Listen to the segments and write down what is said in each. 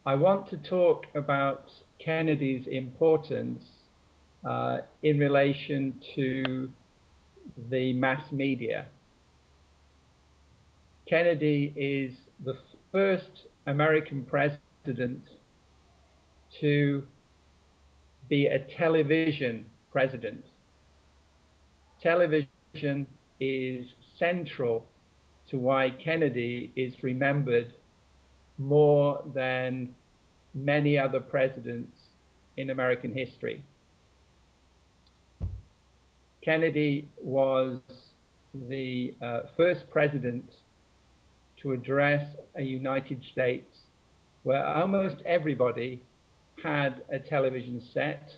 I want to talk about Kennedy's importance in relation to the mass media. Kennedy is the first American president to be a television president. Television is central to why Kennedy is remembered more than many other presidents in American history. Kennedy was the first president to address a United States where almost everybody had a television set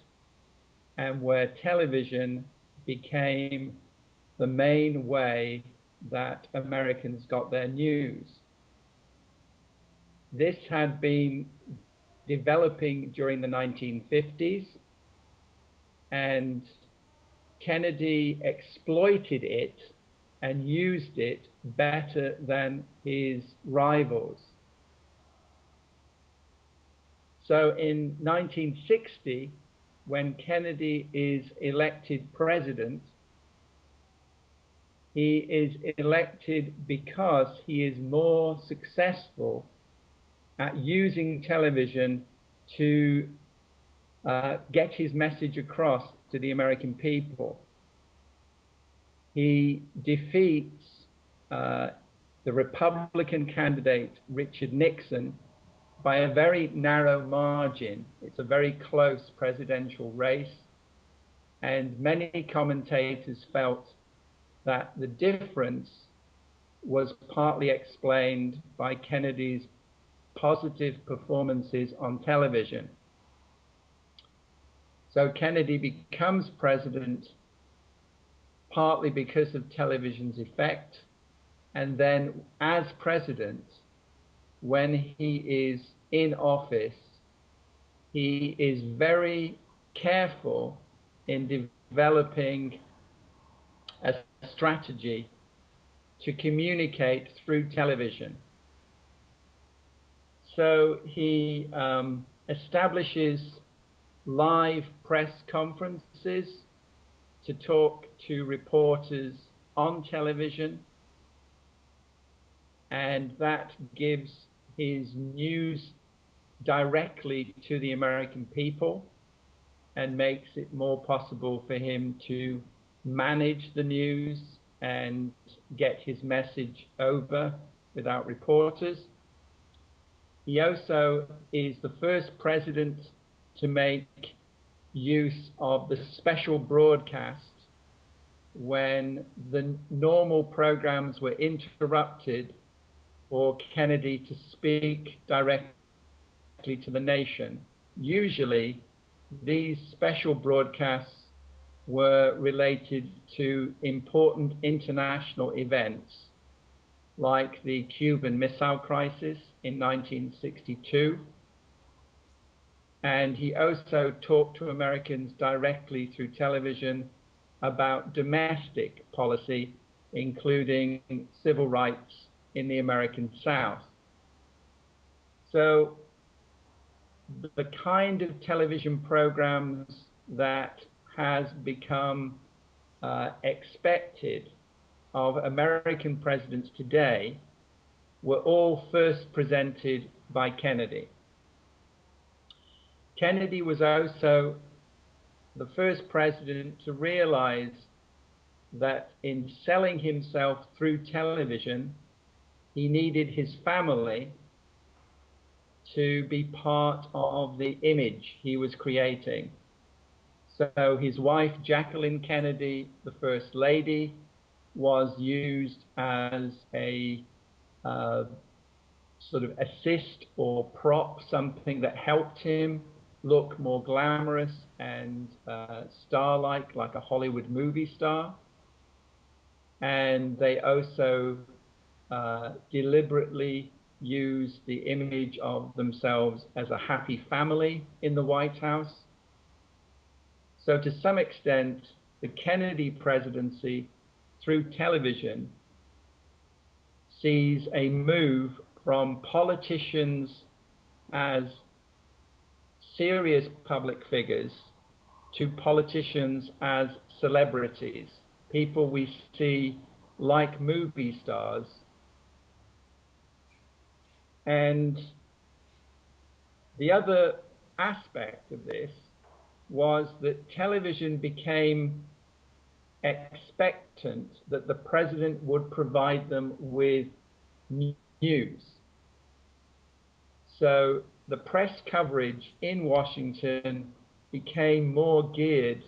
and where television became the main way that Americans got their news. This had been developing during the 1950s, and Kennedy exploited it and used it better than his rivals. So in 1960, when Kennedy is elected president, he is elected because he is more successful at using television to get his message across to the American people. He defeats the Republican candidate, Richard Nixon, by a very narrow margin. It's a very close presidential race, and many commentators felt that the difference was partly explained by Kennedy's positive performances on television. So Kennedy becomes president partly because of television's effect, and then as president, when he is in office, he is very careful in developing a strategy to communicate through television. So he establishes live press conferences to talk to reporters on television, and that gives his news directly to the American people and makes it more possible for him to manage the news and get his message over without reporters. He also is the first president to make use of the special broadcast when the normal programs were interrupted for Kennedy to speak directly to the nation. Usually, these special broadcasts were related to important international events, like the Cuban Missile Crisis in 1962. And he also talked to Americans directly through television about domestic policy, including civil rights in the American South. So the kind of television programs that has become expected of American presidents today were all first presented by Kennedy. Kennedy was also the first president to realize that in selling himself through television, he needed his family to be part of the image he was creating. So his wife, Jacqueline Kennedy, the First Lady, was used as a sort of assist or prop, something that helped him look more glamorous and star-like, like a Hollywood movie star. And they also deliberately used the image of themselves as a happy family in the White House. So to some extent, the Kennedy presidency through television sees a move from politicians as serious public figures to politicians as celebrities, people we see like movie stars. And the other aspect of this was that television became expectant that the president would provide them with news. So the press coverage in Washington became more geared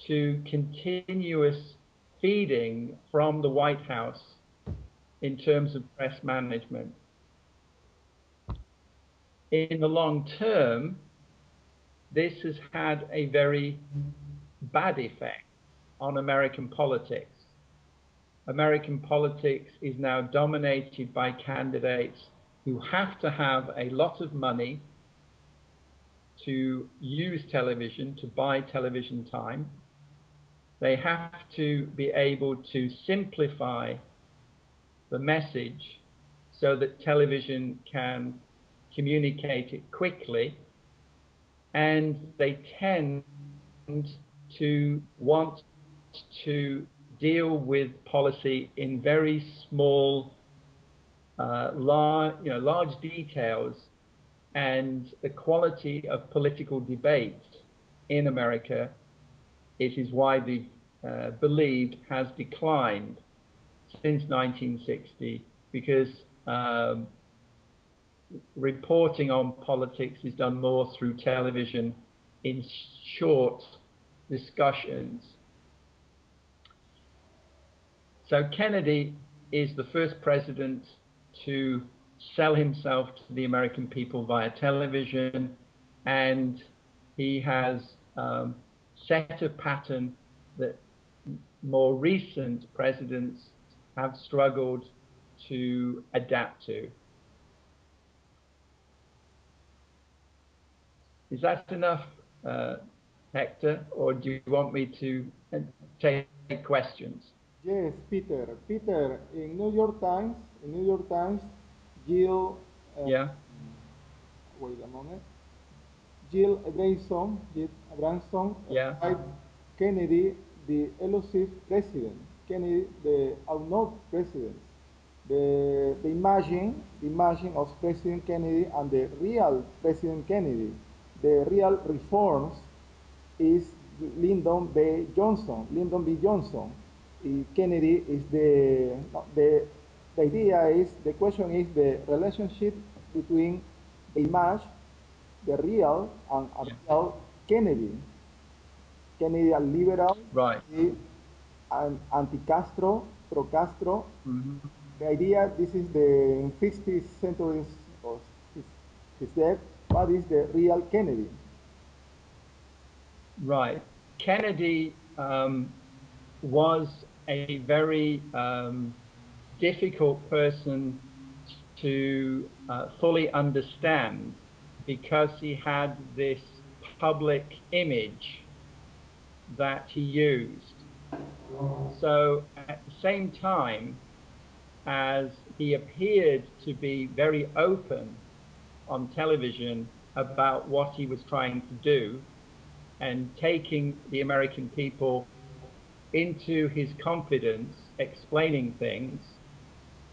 to continuous feeding from the White House in terms of press management. In the long term, this has had a very bad effect on American politics. American politics is now dominated by candidates who have to have a lot of money to use television, to buy television time. They have to be able to simplify the message so that television can communicate it quickly, and they tend to want to deal with policy in very small, large details, and the quality of political debate in America, it is widely believed, has declined since 1960 because reporting on politics is done more through television in short discussions. So Kennedy is the first president to sell himself to the American people via television, and he has set a pattern that more recent presidents have struggled to adapt to. Is that enough, Hector, or do you want me to take questions? Yes, Peter. Peter, in New York Times, Jill, Yeah. wait a moment. Jill Abramson Yeah. cite Kennedy the elusive president, Kennedy the unknown president. The imagine of President Kennedy and the real President Kennedy, the real reforms is Lyndon B. Johnson. Kennedy is the idea is, the question is the relationship between the image, the real and real Kennedy. Kennedy a liberal, Right. and anti-Castro, pro-Castro. Mm-hmm. The idea, this is the in 50th century of his death, what is the real Kennedy? Right. Kennedy was a very difficult person to fully understand because he had this public image that he used. So at the same time as he appeared to be very open on television about what he was trying to do and taking the American people into his confidence, explaining things,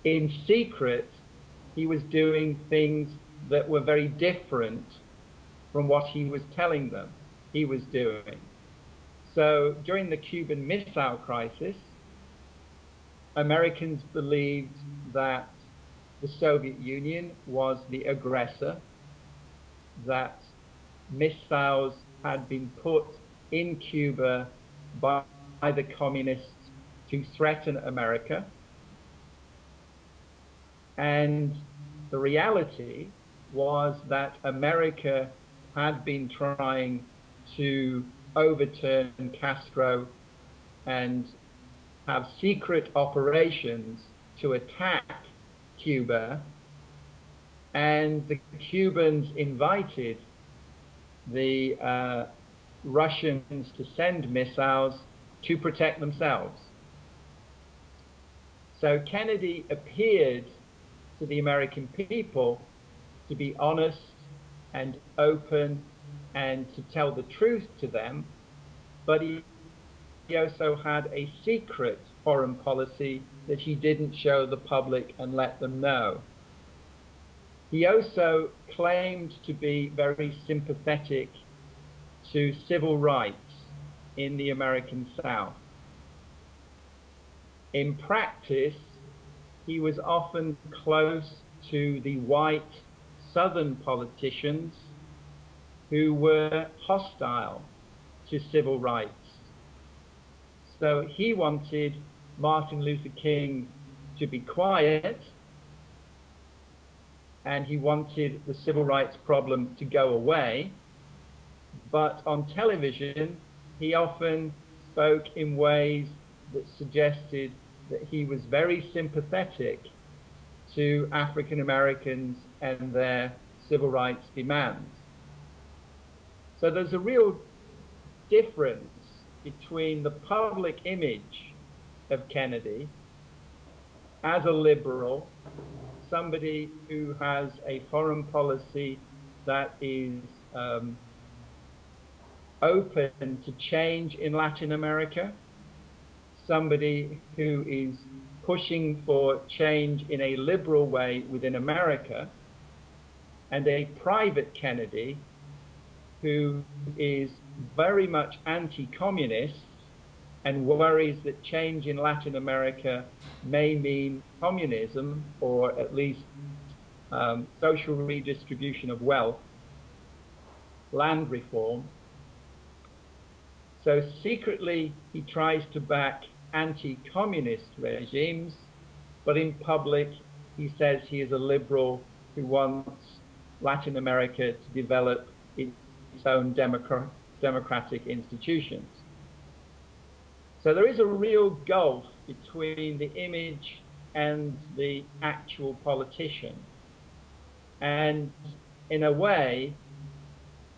in secret, he was doing things that were very different from what he was telling them he was doing. So during the Cuban Missile Crisis, Americans believed that the Soviet Union was the aggressor, that missiles had been put in Cuba by the communists to threaten America. And the reality was that America had been trying to overturn Castro and have secret operations to attack Cuba, and the Cubans invited the Russians to send missiles to protect themselves. So Kennedy appeared to the American people to be honest, and open and to tell the truth to them, but he also had a secret foreign policy that he didn't show the public and let them know. He also claimed to be very sympathetic to civil rights in the American South. In practice, he was often close to the white Southern politicians who were hostile to civil rights. So he wanted Martin Luther King to be quiet, and he wanted the civil rights problem to go away. But on television, he often spoke in ways that suggested that he was very sympathetic to African Americans and their civil rights demands. So there's a real difference between the public image of Kennedy as a liberal, somebody who has a foreign policy that is open to change in Latin America, somebody who is pushing for change in a liberal way within America, and a private Kennedy who is very much anti-communist and worries that change in Latin America may mean communism, or at least social redistribution of wealth, land reform. So secretly, he tries to back anti-communist regimes, but in public, he says he is a liberal who wants Latin America to develop its own democratic institutions. So there is a real gulf between the image and the actual politician. And in a way,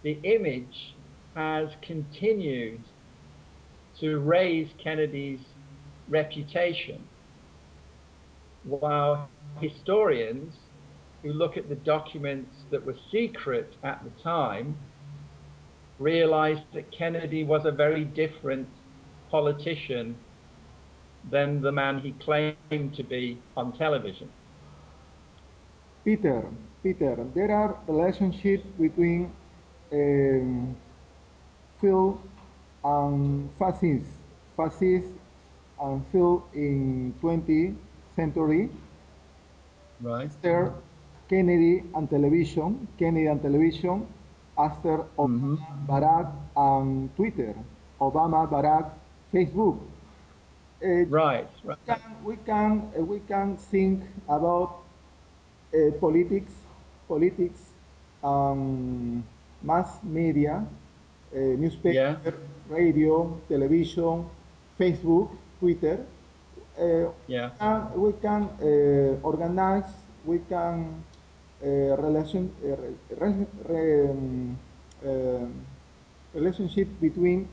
the image has continued to raise Kennedy's reputation, while historians who look at the documents that were secret at the time realized that Kennedy was a very different politician than the man he claimed to be on television. Peter, there are relationships between Phil and fascists and Phil in 20th century. Right. After Kennedy and television, after Obama, Barack and Twitter, Obama, Barack, Facebook. Right. We can think about politics, mass media, newspaper, Yeah. radio, television, Facebook, Twitter. Yeah. We can organize, we can relationship between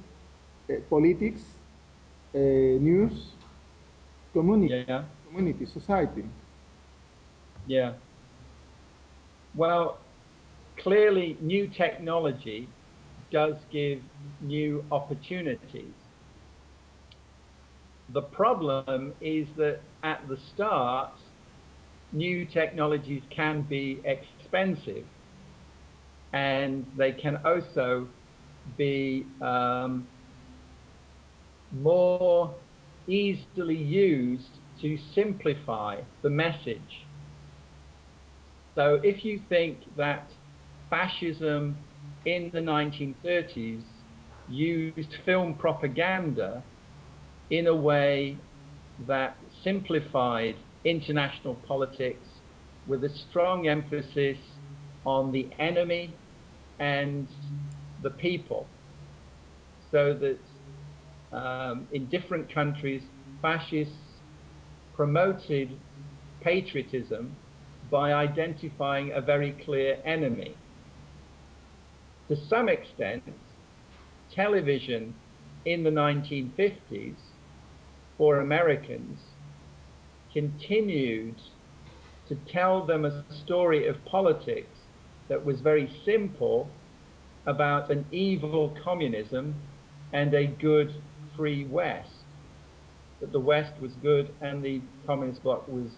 politics, news, Yeah. community, society. Yeah. Well, clearly new technology does give new opportunities. The problem is that at the start, new technologies can be expensive, and they can also be more easily used to simplify the message. So if you think that fascism in the 1930s used film propaganda in a way that simplified international politics with a strong emphasis on the enemy and the people, so that in different countries, fascists promoted patriotism by identifying a very clear enemy. To some extent, television in the 1950s for Americans continued to tell them a story of politics that was very simple about an evil communism and a good free West, that the West was good and the communist bloc was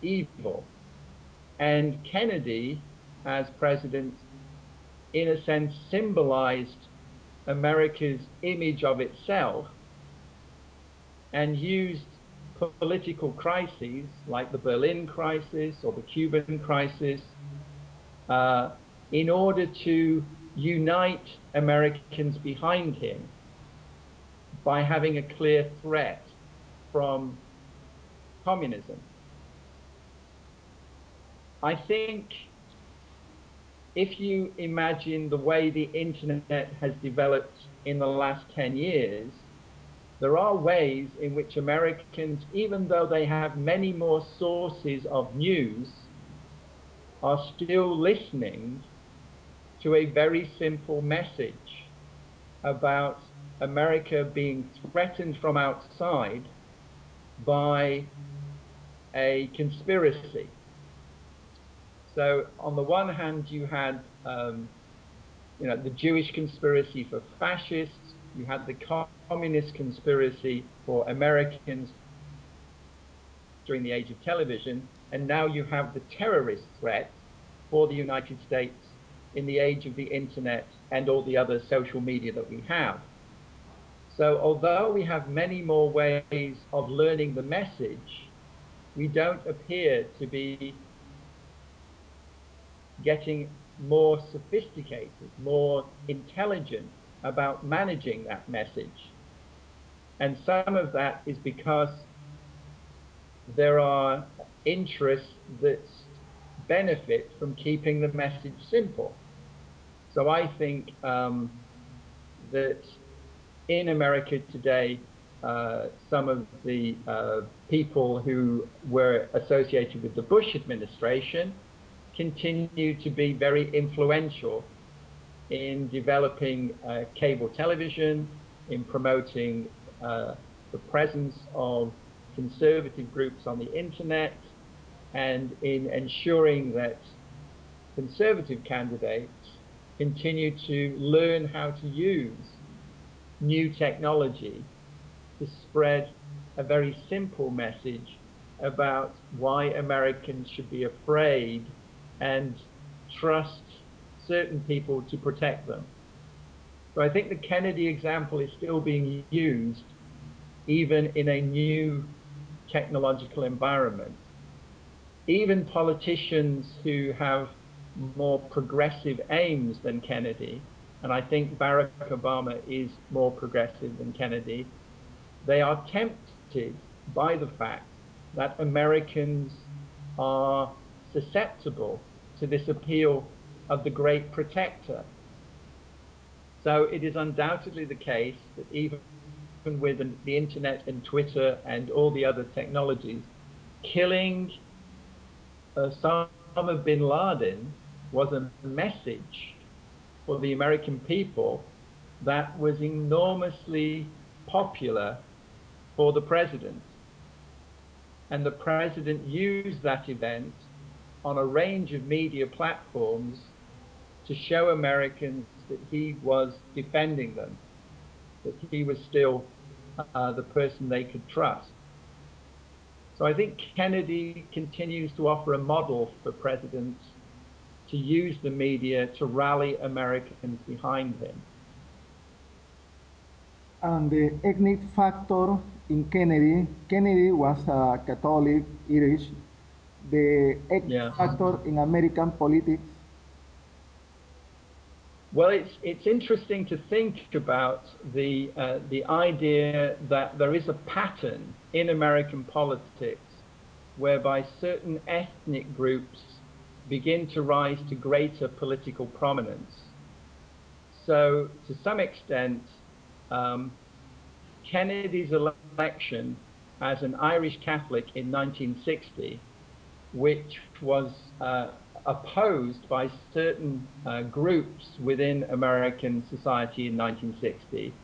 evil. And Kennedy, as president, in a sense, symbolized America's image of itself and used political crises like the Berlin crisis or the Cuban crisis in order to unite Americans behind him by having a clear threat from communism. I think if you imagine the way the internet has developed in the last 10 years, there are ways in which Americans, even though they have many more sources of news, are still listening to a very simple message about America being threatened from outside by a conspiracy. So on the one hand, you had the Jewish conspiracy for fascists, you had the communist conspiracy for Americans during the age of television, and now you have the terrorist threat for the United States in the age of the internet and all the other social media that we have. So although we have many more ways of learning the message, we don't appear to be getting more sophisticated, more intelligent about managing that message. And some of that is because there are interests that benefit from keeping the message simple. So I think that in America today, some of the people who were associated with the Bush administration continue to be very influential in developing cable television, in promoting the presence of conservative groups on the internet, and in ensuring that conservative candidates continue to learn how to use new technology to spread a very simple message about why Americans should be afraid and trust certain people to protect them. So I think the Kennedy example is still being used even in a new technological environment. Even politicians who have more progressive aims than Kennedy, and I think Barack Obama is more progressive than Kennedy, they are tempted by the fact that Americans are susceptible to this appeal of the great protector. So it is undoubtedly the case that even with the internet and Twitter and all the other technologies, killing Osama bin Laden was a message for the American people that was enormously popular for the president. And the president used that event on a range of media platforms to show Americans that he was defending them, that he was still the person they could trust. So I think Kennedy continues to offer a model for presidents to use the media to rally Americans behind him. And the ethnic factor in Kennedy was a Catholic, Irish. The ethnic factor in American politics. Well, it's interesting to think about the idea that there is a pattern in American politics whereby certain ethnic groups begin to rise to greater political prominence. So to some extent, Kennedy's election as an Irish Catholic in 1960, which was opposed by certain groups within American society in 1960,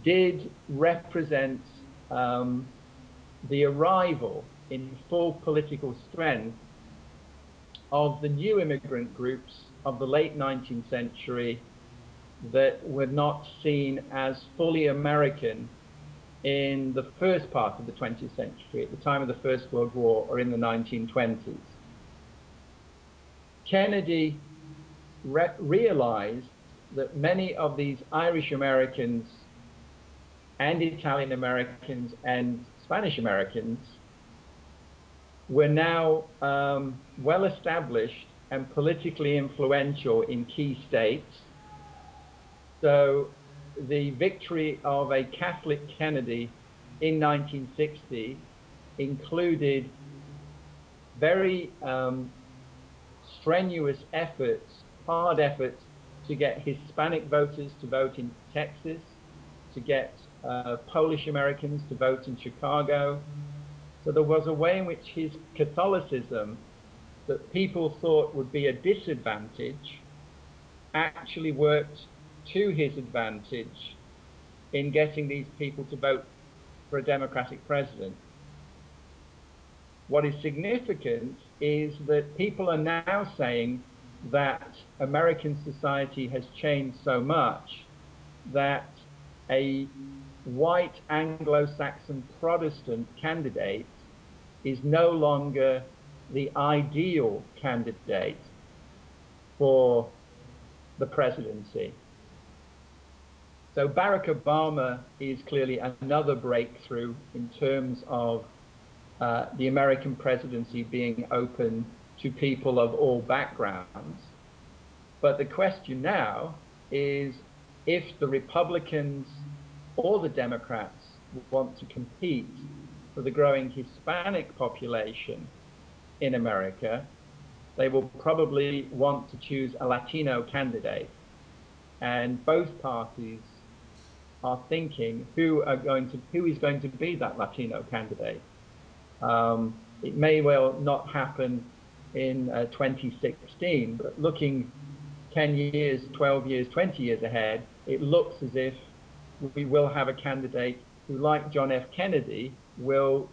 did represent the arrival in full political strength of the new immigrant groups of the late 19th century that were not seen as fully American in the first part of the 20th century, at the time of the First World War or in the 1920s. Kennedy realized that many of these Irish Americans and Italian Americans and Spanish Americans were now well established and politically influential in key states. So the victory of a Catholic Kennedy in 1960 included very strenuous efforts, hard efforts to get Hispanic voters to vote in Texas, to get Polish Americans to vote in Chicago. So there was a way in which his Catholicism that people thought would be a disadvantage actually worked to his advantage in getting these people to vote for a Democratic president. What is significant is that people are now saying that American society has changed so much that a white Anglo-Saxon Protestant candidate is no longer the ideal candidate for the presidency. So Barack Obama is clearly another breakthrough in terms of the American presidency being open to people of all backgrounds. But the question now is if the Republicans or the Democrats want to compete for the growing Hispanic population in America, they will probably want to choose a Latino candidate. And both parties are thinking who is going to be that Latino candidate. It may well not happen in 2016, but looking 10 years, 12 years, 20 years ahead, it looks as if we will have a candidate who, like John F. Kennedy, will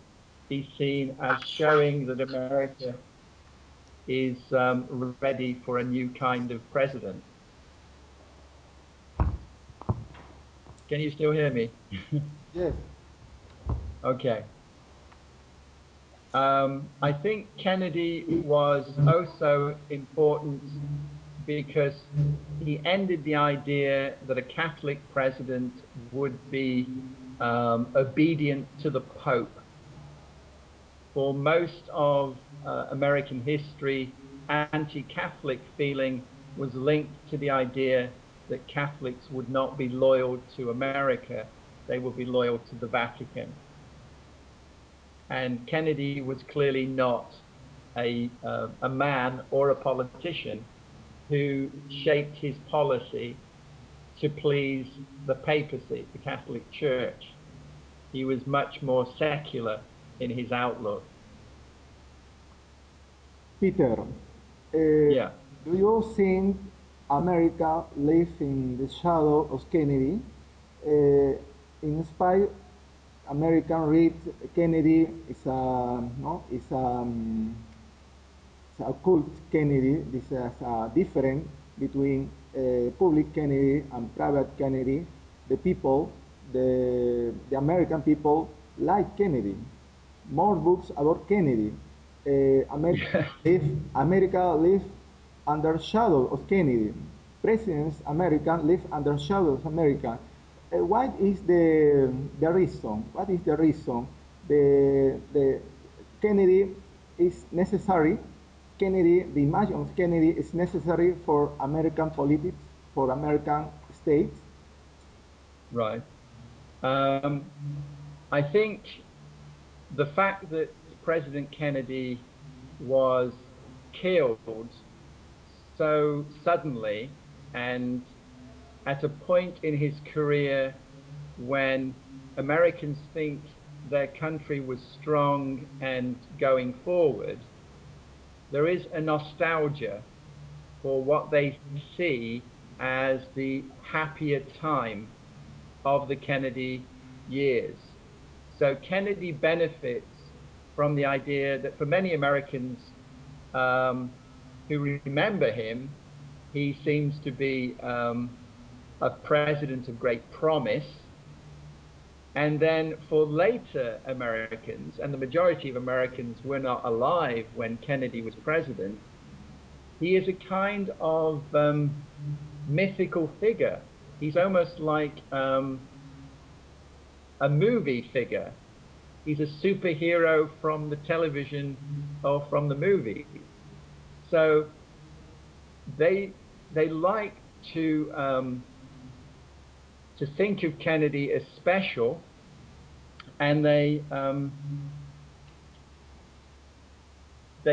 be seen as showing that America is ready for a new kind of president. Can you still hear me? Yes. Okay. I think Kennedy was also important because he ended the idea that a Catholic president would be obedient to the Pope. For most of American history, anti-Catholic feeling was linked to the idea that Catholics would not be loyal to America, they would be loyal to the Vatican. And Kennedy was clearly not a man or a politician who shaped his policy to please the papacy, the Catholic Church. He was much more secular in his outlook. Peter, Yeah. do you think America lives in the shadow of Kennedy? In spite, American read Kennedy is a it's a cult Kennedy. This is a difference between public Kennedy and private Kennedy. The people, the American people, like Kennedy. More books about Kennedy. America live under shadow of Kennedy. Presidents American live under shadow of America. What is the reason? What is the reason? The Kennedy is necessary. Kennedy, the image of Kennedy is necessary for American politics, for American states. Right. I think the fact that President Kennedy was killed so suddenly and at a point in his career when Americans think their country was strong and going forward, there is a nostalgia for what they see as the happier time of the Kennedy years. So Kennedy benefits from the idea that for many Americans who remember him, he seems to be a president of great promise. And then for later Americans, and the majority of Americans were not alive when Kennedy was president, he is a kind of mythical figure. He's almost like a movie figure. He's a superhero from the television or from the movies. So they like to think of Kennedy as special, and they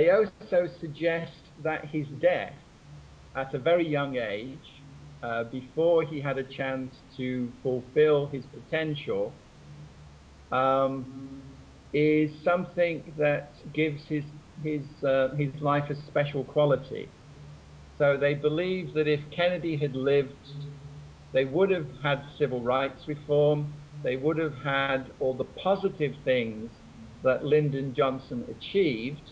also suggest that his death at a very young age, before he had a chance to fulfill his potential, is something that gives his life a special quality. So they believe that if Kennedy had lived, they would have had civil rights reform, they would have had all the positive things that Lyndon Johnson achieved,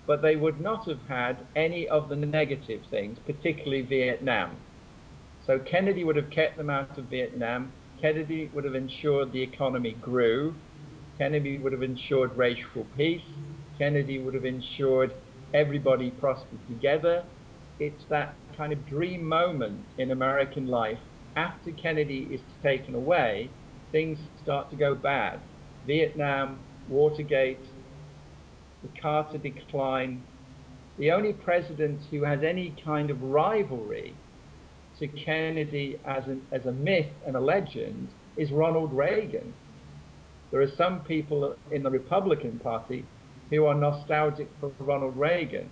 but they would not have had any of the negative things, particularly Vietnam. So Kennedy would have kept them out of Vietnam. Kennedy would have ensured the economy grew. Kennedy would have ensured racial peace. Kennedy would have ensured everybody prospered together. It's that kind of dream moment in American life. After Kennedy is taken away, things start to go bad. Vietnam, Watergate, the Carter decline. The only president who has any kind of rivalry to Kennedy as a myth and a legend is Ronald Reagan. There are some people in the Republican Party who are nostalgic for Ronald Reagan.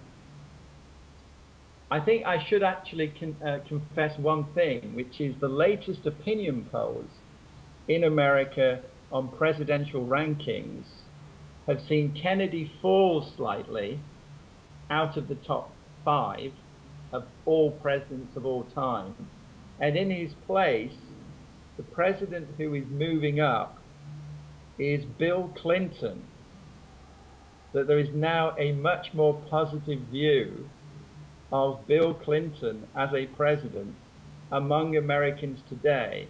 I think I should actually confess one thing, which is the latest opinion polls in America on presidential rankings have seen Kennedy fall slightly out of the top 5 of all presidents of all time. And in his place, the president who is moving up is Bill Clinton. That there is now a much more positive view of Bill Clinton as a president among Americans today.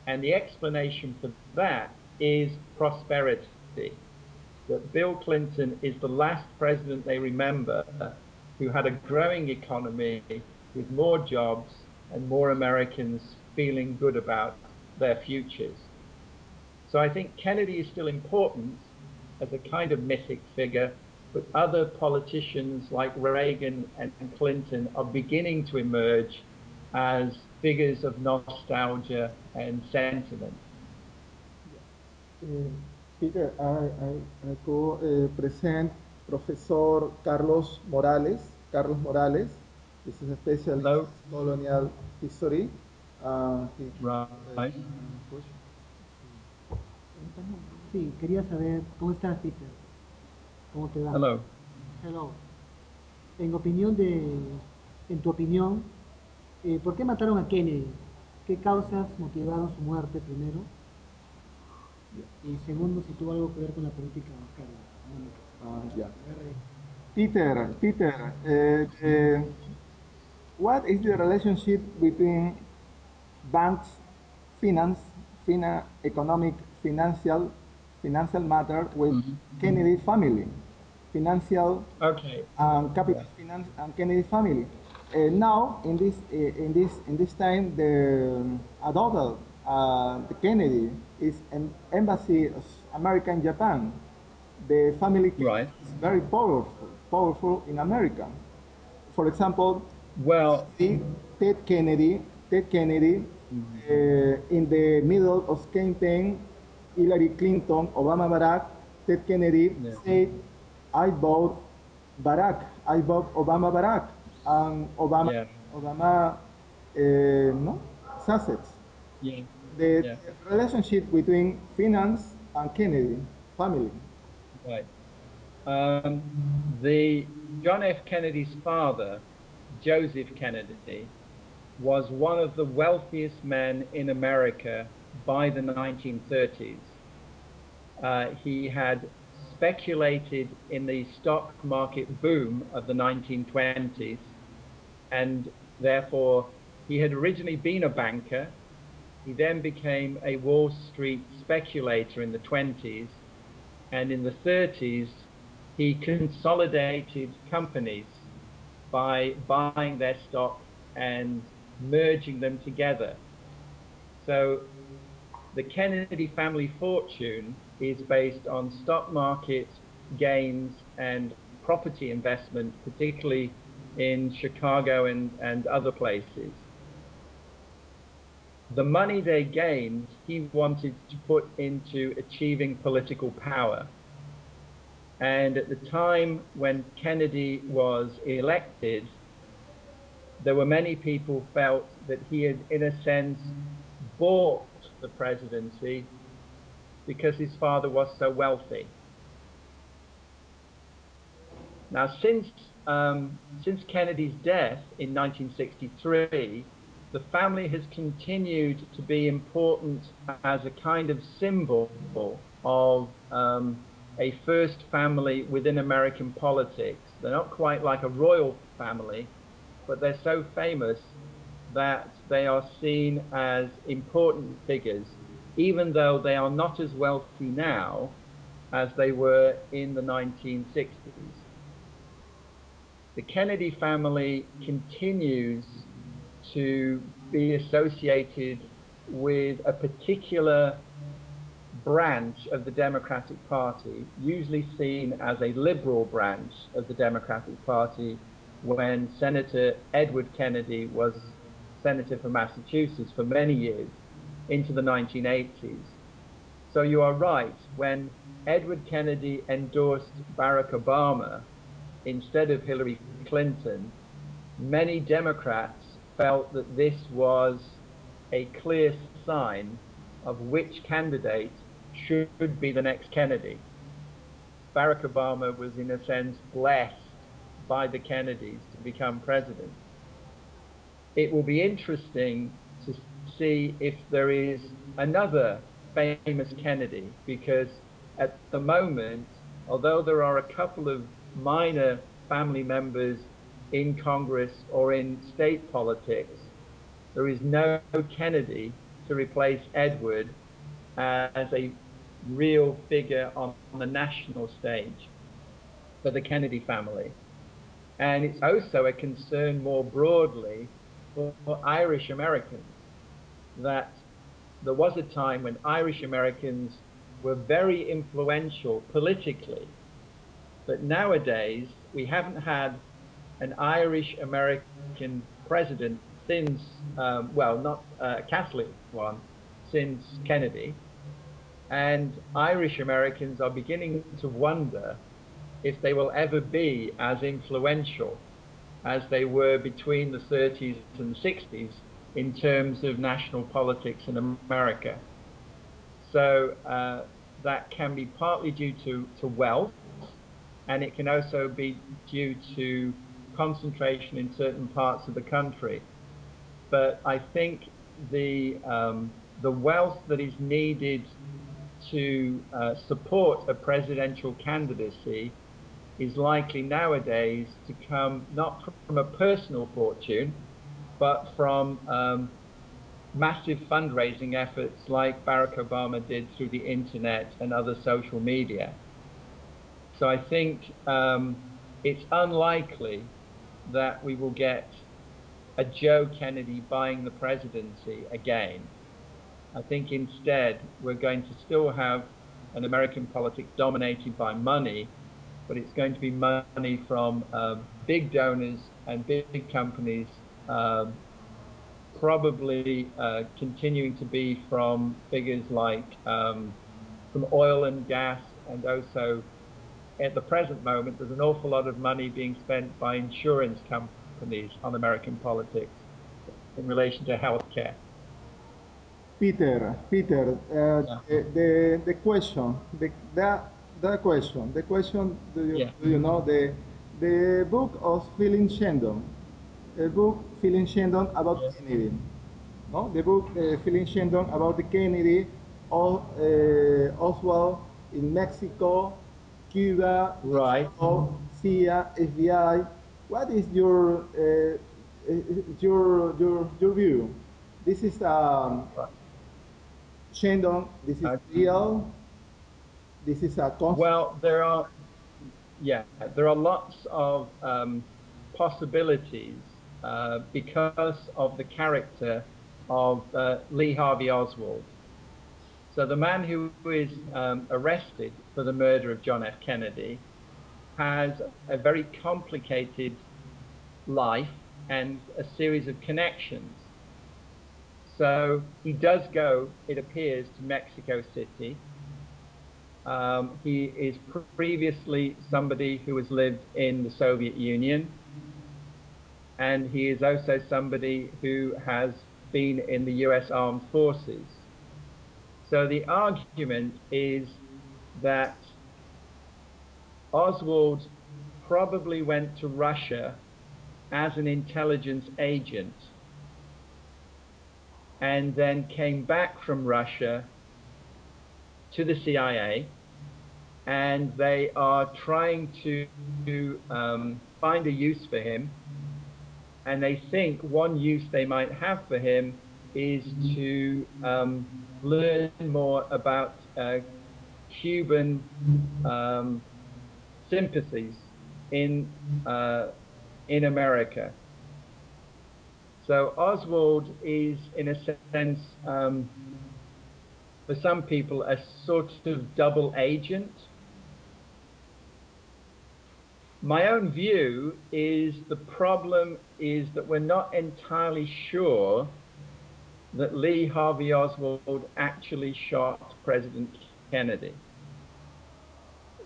And the explanation for that is prosperity. That Bill Clinton is the last president they remember who had a growing economy with more jobs and more Americans feeling good about their futures. So I think Kennedy is still important as a kind of mythic figure, but other politicians like Reagan and Clinton are beginning to emerge as figures of nostalgia and sentiment. Peter, I co-present Professor Carlos Morales. Carlos Morales, this is a specialist Hello. in colonial history. Right. Sí, quería saber, ¿cómo estás, Peter? ¿Cómo te va? Hello. Hello. En tu opinión, ¿por qué mataron a Kennedy? ¿Qué causas motivaron su muerte primero? Y segundo, si tuvo algo que ver con la política bancaria. Yeah. Peter, what is the relationship between banks, economic, financial matter with Kennedy family, financial Okay. capital finance and Kennedy family? Now in this time, the adopted the Kennedy is an embassy of America in Japan. The family Right. is very powerful in America. For example, Well, Ted Kennedy, in the middle of campaign, Hillary Clinton, Obama, Barack, Ted Kennedy said, I vote Barack, I vote Obama, Barack, and Obama, no, success. Yeah. The relationship between finance and Kennedy family. Right. The John F. Kennedy's father, Joseph Kennedy, was one of the wealthiest men in America by the 1930s. He had speculated in the stock market boom of the 1920s, and Therefore, he had originally been a banker. He then became a Wall Street speculator in the 20s, and in the 30s, he consolidated companies by buying their stock and merging them together. So the Kennedy family fortune is based on stock market gains and property investment, particularly in Chicago and other places. The money they gained, he wanted to put into achieving political power. And at the time when Kennedy was elected, there were many people felt that he had, in a sense, bought the presidency because his father was so wealthy. Now, since Kennedy's death in 1963, the family has continued to be important as a kind of symbol of a first family within American politics. They're not quite like a royal family, but they're so famous that they are seen as important figures, even though they are not as wealthy now as they were in the 1960s. The Kennedy family continues to be associated with a particular branch of the Democratic Party, usually seen as a liberal branch of the Democratic Party, when Senator Edward Kennedy was senator for Massachusetts for many years, into the 1980s. So you are right, when Edward Kennedy endorsed Barack Obama instead of Hillary Clinton, many Democrats felt that this was a clear sign of which candidate should be the next Kennedy. Barack Obama was, in a sense, blessed by the Kennedys to become president. It will be interesting to see if there is another famous Kennedy, because at the moment, although there are a couple of minor family members in Congress or in state politics, there is no Kennedy to replace Edward as a real figure on the national stage for the Kennedy family. And it's also a concern more broadly for Irish Americans, that there was a time when Irish Americans were very influential politically, but nowadays we haven't had an Irish American president since, well, not a Catholic one, since Kennedy. And Irish Americans are beginning to wonder if they will ever be as influential as they were between the 30s and 60s in terms of national politics in America. So that can be partly due to wealth, and it can also be due to concentration in certain parts of the country. But I think the wealth that is needed to support a presidential candidacy is likely nowadays to come not from a personal fortune, but from massive fundraising efforts like Barack Obama did through the internet and other social media. So I think it's unlikely that we will get a Joe Kennedy buying the presidency again. I think instead we're going to still have an American politics dominated by money, but it's going to be money from big donors and big companies, probably continuing to be from figures like from oil and gas, and also at the present moment there's an awful lot of money being spent by insurance companies on American politics in relation to healthcare. Peter, the question, the question, do you know the book of Philip Sheldon, the book Philip Sheldon about Kennedy, no? The book Philip Sheldon about the Kennedy, of Oswald in Mexico, Cuba, right, CIA, FBI. What is your your view. This is Shandon. This is real. This is a concept. Well, there are lots of possibilities because of the character of Lee Harvey Oswald. So the man who is arrested for the murder of John F. Kennedy has a very complicated life and a series of connections. So he does go, it appears, to Mexico City. He is previously somebody who has lived in the Soviet Union, and he is also somebody who has been in the US Armed Forces. So the argument is that Oswald probably went to Russia as an intelligence agent and then came back from Russia to the CIA, and they are trying to find a use for him. And they think one use they might have for him is to learn more about Cuban sympathies in America. So Oswald is, in a sense, for some people, a sort of double agent. My own view is the problem is that we're not entirely sure that Lee Harvey Oswald actually shot President Kennedy.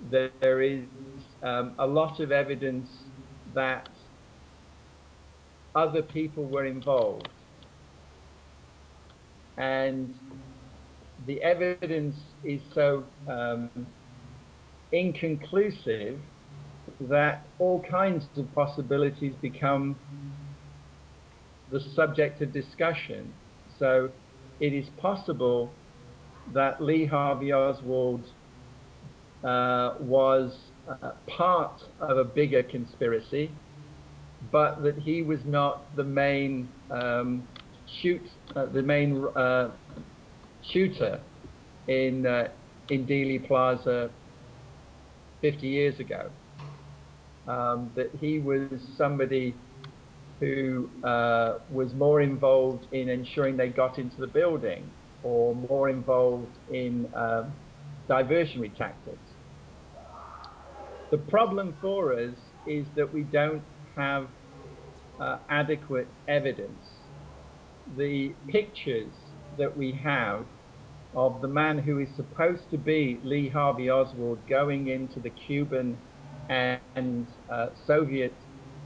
There is a lot of evidence that other people were involved. And the evidence is so inconclusive that all kinds of possibilities become the subject of discussion. So it is possible that Lee Harvey Oswald was part of a bigger conspiracy, but that he was not the main shooter in Dealey Plaza 50 years ago. That he was somebody who was more involved in ensuring they got into the building, or more involved in diversionary tactics. The problem for us is that we don't have adequate evidence. The pictures that we have of the man who is supposed to be Lee Harvey Oswald going into the Cuban and Soviet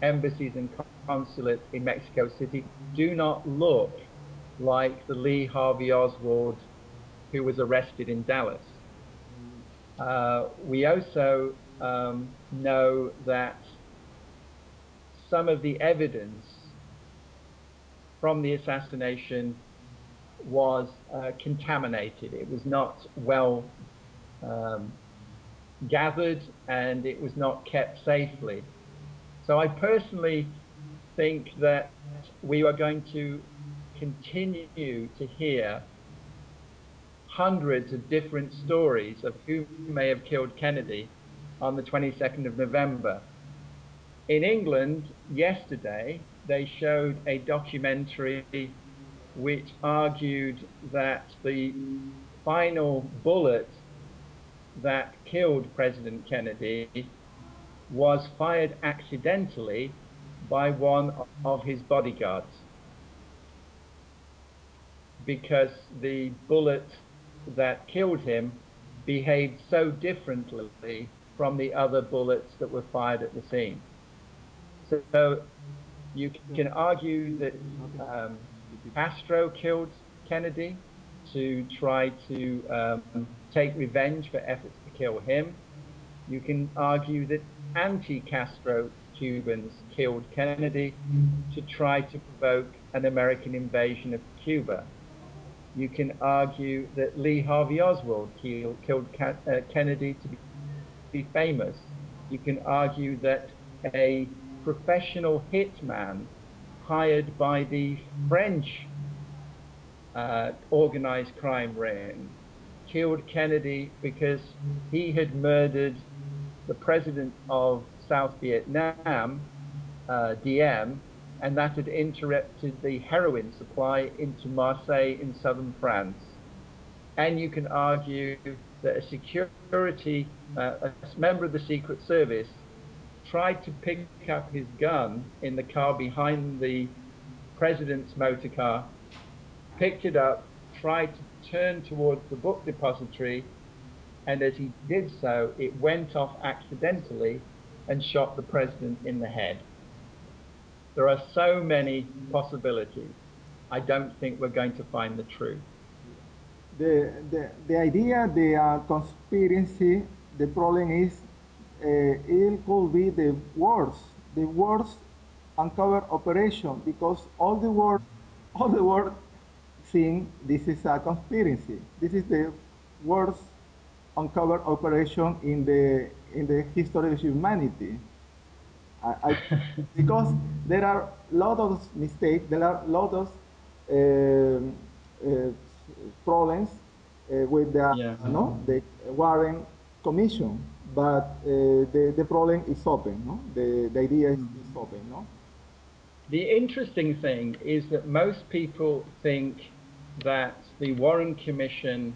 embassies and consulates in Mexico City do not look like the Lee Harvey Oswald who was arrested in Dallas. We also know that some of the evidence from the assassination was contaminated. It was not well gathered, and it was not kept safely. So I personally think that we are going to continue to hear hundreds of different stories of who may have killed Kennedy on the 22nd of November. In England, yesterday, they showed a documentary which argued that the final bullet that killed President Kennedy was fired accidentally by one of his bodyguards, because the bullet that killed him behaved so differently from the other bullets that were fired at the scene. So you can argue that Castro killed Kennedy to try to take revenge for efforts to kill him. You can argue that anti-Castro Cubans killed Kennedy to try to provoke an American invasion of Cuba. You can argue that Lee Harvey Oswald killed Kennedy to be famous. You can argue that a professional hitman hired by the French organized crime ring, killed Kennedy because he had murdered the president of South Vietnam, Diem, and that had interrupted the heroin supply into Marseille in southern France. And you can argue that a member of the Secret Service tried to pick up his gun in the car behind the president's motor car, picked it up, tried to turn towards the book depository, and as he did so, it went off accidentally and shot the president in the head. There are so many possibilities. I don't think we're going to find the truth. The idea, the conspiracy, the problem is it could be the worst uncover operation because all the world think this is a conspiracy. This is the worst uncover operation in the history of humanity. Because there are a lot of mistakes, there are a lot of problems with the Warren Commission, but the problem is open, no? The idea is open, no? The interesting thing is that most people think that the Warren Commission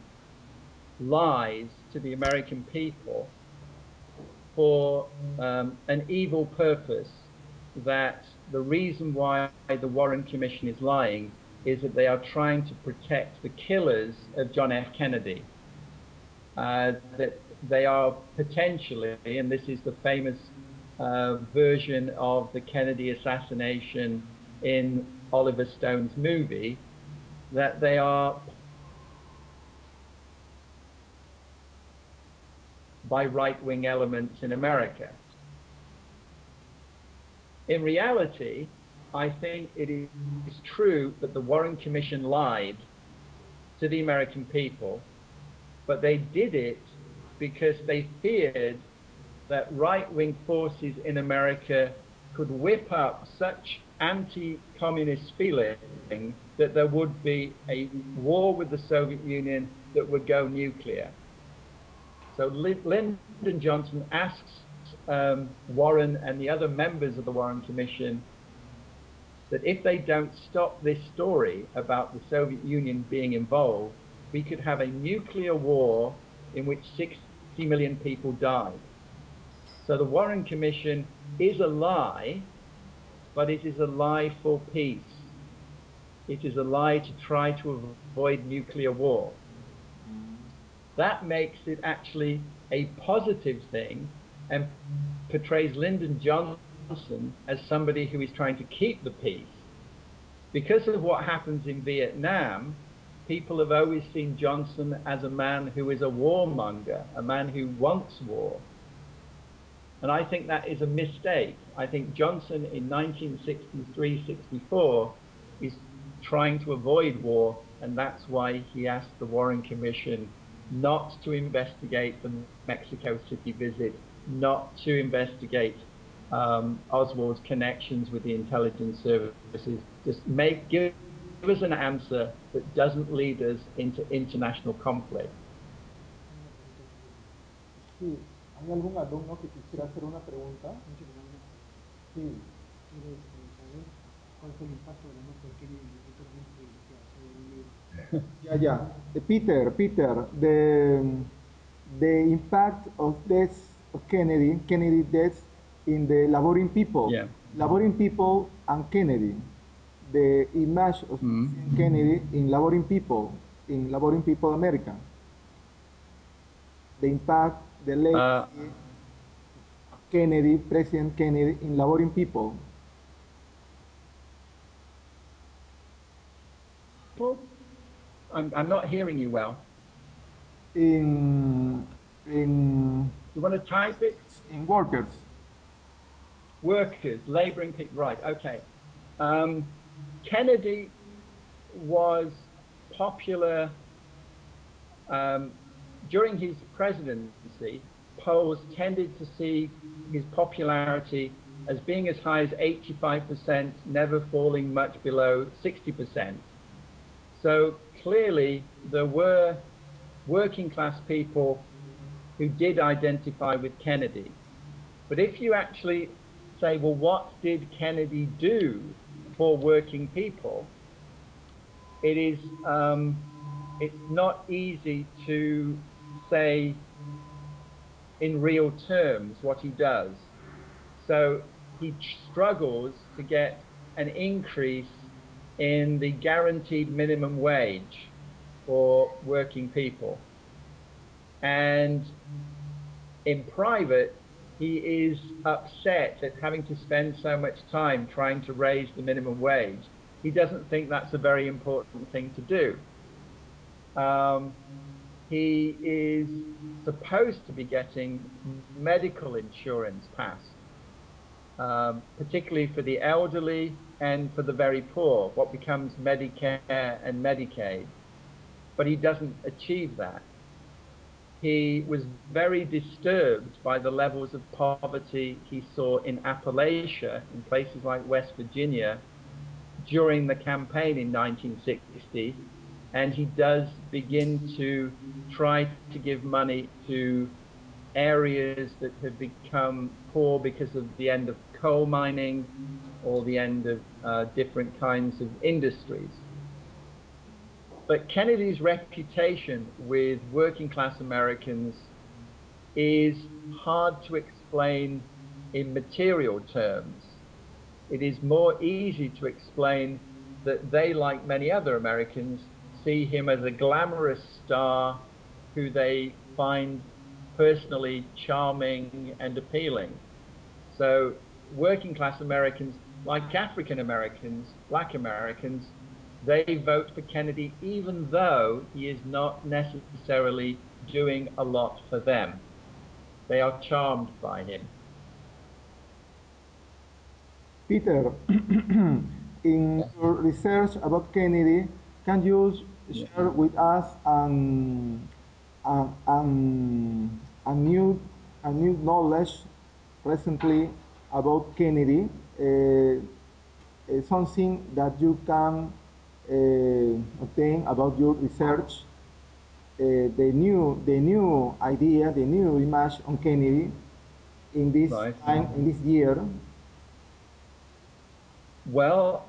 lies to the American people for an evil purpose, that the reason why the Warren Commission is lying is that they are trying to protect the killers of John F. Kennedy. That they are potentially, and this is the famous version of the Kennedy assassination in Oliver Stone's movie, that they are by right-wing elements in America. In reality, I think it is true that the Warren Commission lied to the American people, but they did it because they feared that right-wing forces in America could whip up such anti-communist feeling that there would be a war with the Soviet Union that would go nuclear. So Lyndon Johnson asks Warren and the other members of the Warren Commission that if they don't stop this story about the Soviet Union being involved, we could have a nuclear war in which 60 million people died. So the Warren Commission is a lie, but it is a lie for peace. It is a lie to try to avoid nuclear war. That makes it actually a positive thing and portrays Lyndon Johnson as somebody who is trying to keep the peace. Because of what happens in Vietnam, people have always seen Johnson as a man who is a warmonger, a man who wants war. And I think that is a mistake. I think Johnson in 1963-64 is trying to avoid war, and that's why he asked the Warren Commission not to investigate the Mexico City visit, not to investigate Oswald's connections with the intelligence services. Just give us an answer that doesn't lead us into international conflict. Sí, ¿hay algún alumno que quisiera hacer una pregunta? Sí. ¿Quieres saber cuál fue el impacto de la muerte de Kennedy en el entorno de lo que hace un libro? Yeah. Peter, the impact of death of Kennedy death in the laboring people, and Kennedy, the image of Kennedy in laboring people America, the impact, the legacy, Kennedy, President Kennedy in laboring people. I'm not hearing you well. In You want to type it? In workers. Workers, laboring people, right, okay. Kennedy was popular during his presidency. Polls tended to see his popularity as being as high as 85%, never falling much below 60%. So clearly there were working class people who did identify with Kennedy. But if you actually say, well, what did Kennedy do for working people? It's not easy to say in real terms what he does. So he struggles to get an increase in the guaranteed minimum wage for working people. And in private, he is upset at having to spend so much time trying to raise the minimum wage. He doesn't think that's a very important thing to do. He is supposed to be getting medical insurance passed, particularly for the elderly and for the very poor, what becomes Medicare and Medicaid. But he doesn't achieve that. He was very disturbed by the levels of poverty he saw in Appalachia, in places like West Virginia, during the campaign in 1960, and he does begin to try to give money to areas that have become poor because of the end of coal mining or the end of different kinds of industries. But Kennedy's reputation with working class Americans is hard to explain in material terms. It is more easy to explain that they, like many other Americans, see him as a glamorous star who they find personally charming and appealing. So working class Americans, like African Americans, Black Americans, they vote for Kennedy even though he is not necessarily doing a lot for them. They are charmed by him. Peter, in your research about Kennedy, can you share with us a new knowledge recently about Kennedy? Something that you can obtain about your research, the new idea, the new image on Kennedy in this time, in this year. Well,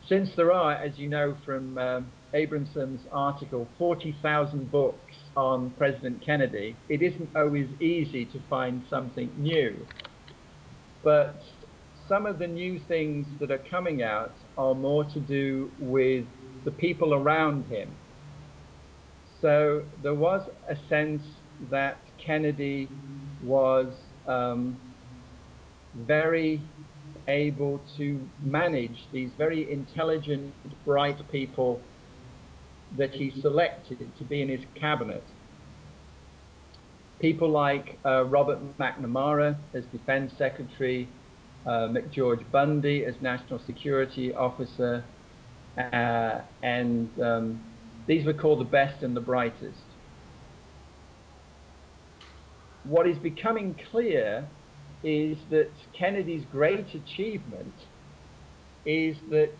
since there are, as you know from Abramson's article, 40,000 books on President Kennedy, it isn't always easy to find something new. But some of the new things that are coming out are more to do with the people around him. So there was a sense that Kennedy was very able to manage these very intelligent, bright people that he selected to be in his cabinet. People like Robert McNamara as Defense Secretary, McGeorge Bundy as National Security Officer, and these were called the best and the brightest. What is becoming clear is that Kennedy's great achievement is that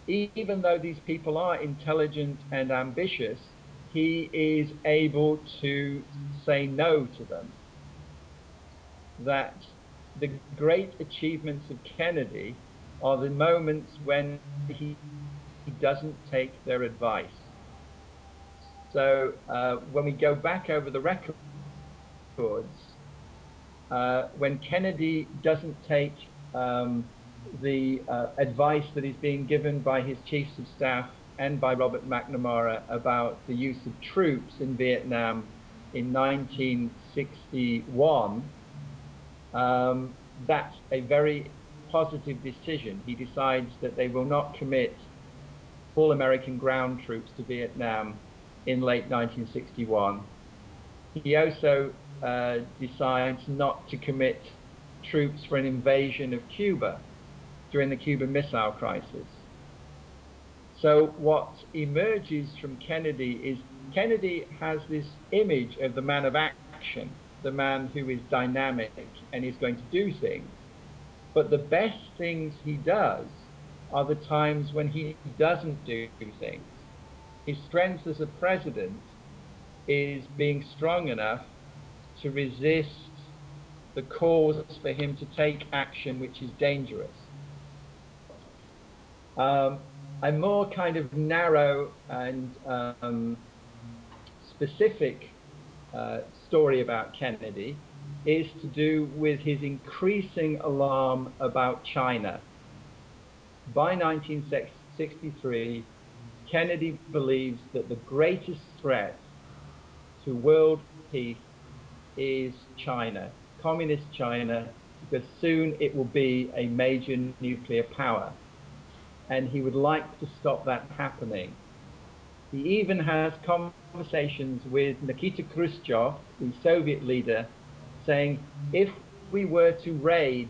even though these people are intelligent and ambitious, he is able to say no to them. That the great achievements of Kennedy are the moments when he doesn't take their advice. So when we go back over the records, when Kennedy doesn't take the advice that is being given by his chiefs of staff and by Robert McNamara about the use of troops in Vietnam in 1961, that's a very positive decision. He decides that they will not commit full American ground troops to Vietnam in late 1961. He also decides not to commit troops for an invasion of Cuba during the Cuban Missile Crisis. So what emerges from Kennedy is Kennedy has this image of the man of action, the man who is dynamic and is going to do things. But the best things he does are the times when he doesn't do things. His strength as a president is being strong enough to resist the cause for him to take action which is dangerous. A more kind of narrow and specific story about Kennedy is to do with his increasing alarm about China. By 1963, Kennedy believes that the greatest threat to world peace is China, communist China, because soon it will be a major nuclear power. And he would like to stop that happening. He even has conversations with Nikita Khrushchev, the Soviet leader, saying, if we were to raid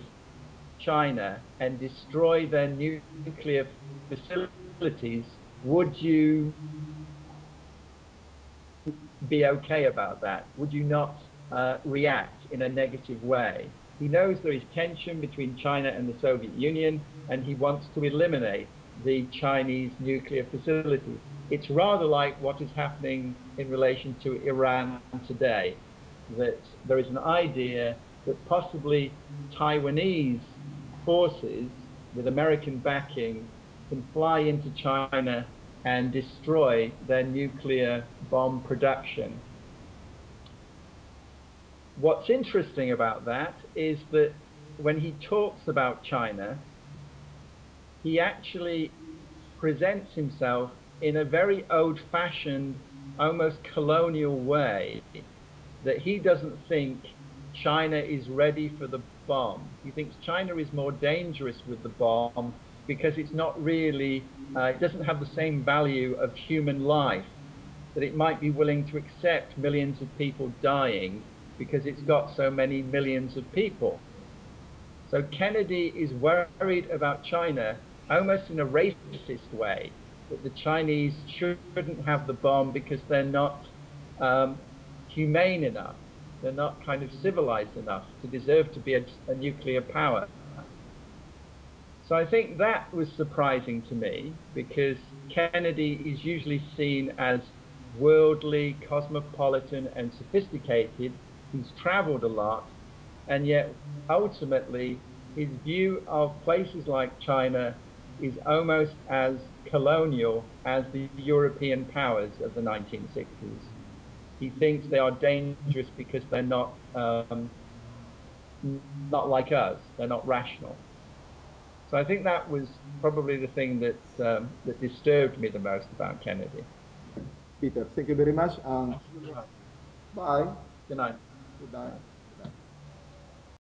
China and destroy their nuclear facilities, would you be okay about that? Would you not react in a negative way? He knows there is tension between China and the Soviet Union, and he wants to eliminate the Chinese nuclear facilities. It's rather like what is happening in relation to Iran today, that there is an idea that possibly Taiwanese forces with American backing can fly into China and destroy their nuclear bomb production. What's interesting about that is that when he talks about China, he actually presents himself in a very old-fashioned, almost colonial way, that he doesn't think China is ready for the bomb. He thinks China is more dangerous with the bomb because it's not really, it doesn't have the same value of human life, that it might be willing to accept millions of people dying because it's got so many millions of people. So Kennedy is worried about China almost in a racist way, that the Chinese shouldn't have the bomb because they're not humane enough. They're not kind of civilized enough to deserve to be a nuclear power. So I think that was surprising to me, because Kennedy is usually seen as worldly, cosmopolitan, and sophisticated. He's traveled a lot, and yet ultimately his view of places like China is almost as colonial as the European powers of the 1960s. He thinks they are dangerous because they're not like us. They're not rational. So I think that was probably the thing that that disturbed me the most about Kennedy. Peter, thank you very much, and bye. Good night. Good night.